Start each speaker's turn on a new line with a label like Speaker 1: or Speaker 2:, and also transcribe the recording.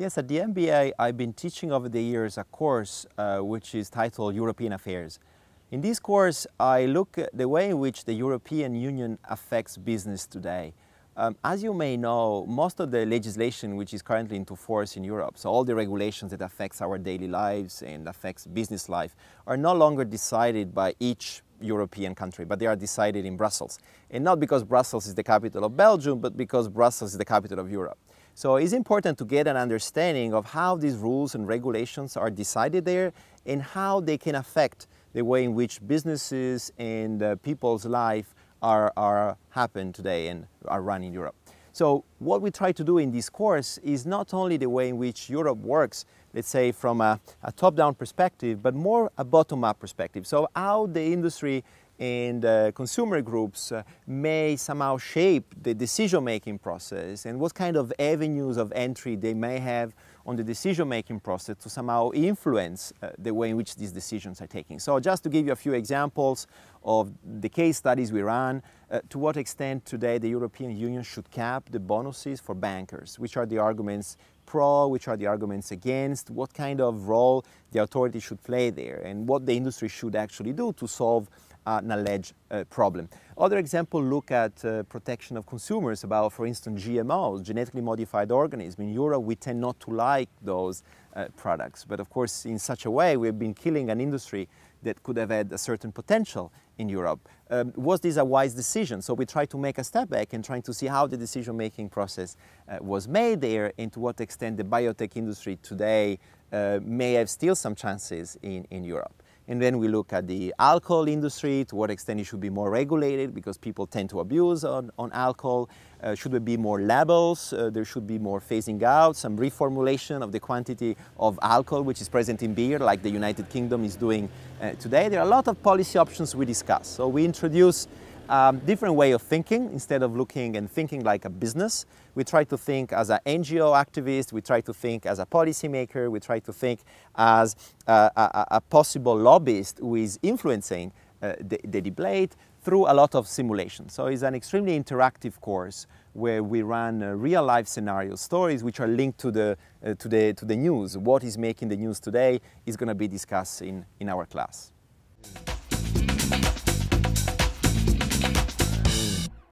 Speaker 1: Yes, at the MBA, I've been teaching over the years a course which is titled European Affairs. In this course, I look at the way in which the European Union affects business today. As you may know, most of the legislation which is currently into force in Europe, so all the regulations that affects our daily lives and affects business life, are no longer decided by each European country, but they are decided in Brussels. And not because Brussels is the capital of Belgium, but because Brussels is the capital of Europe. So it's important to get an understanding of how these rules and regulations are decided there and how they can affect the way in which businesses and people's life are happen today and are run in Europe. So what we try to do in this course is not only the way in which Europe works, let's say from a top-down perspective, but more a bottom-up perspective. So how the industry and consumer groups may somehow shape the decision-making process and what kind of avenues of entry they may have on the decision-making process to somehow influence the way in which these decisions are taken. So just to give you a few examples of the case studies we ran, to what extent today the European Union should cap the bonuses for bankers, which are the arguments pro, which are the arguments against, what kind of role the authority should play there, and what the industry should actually do to solve an alleged problem. Other examples look at protection of consumers about, for instance, GMOs, genetically modified organisms. In Europe, we tend not to like those products, but of course, in such a way, we've been killing an industry that could have had a certain potential in Europe. Was this a wise decision? So we try to make a step back and trying to see how the decision-making process was made there and to what extent the biotech industry today may have still some chances in Europe. And then we look at the alcohol industry, to what extent it should be more regulated because people tend to abuse on alcohol. Should there be more labels? There should be more phasing out, some reformulation of the quantity of alcohol which is present in beer, like the United Kingdom is doing today. There are a lot of policy options we discuss. So we introduce different way of thinking. Instead of looking and thinking like a business, we try to think as an NGO activist, we try to think as a policymaker, we try to think as a possible lobbyist who is influencing the debate through a lot of simulation. So it's an extremely interactive course where we run real-life scenario stories which are linked to the news. What is making the news today is going to be discussed in our class.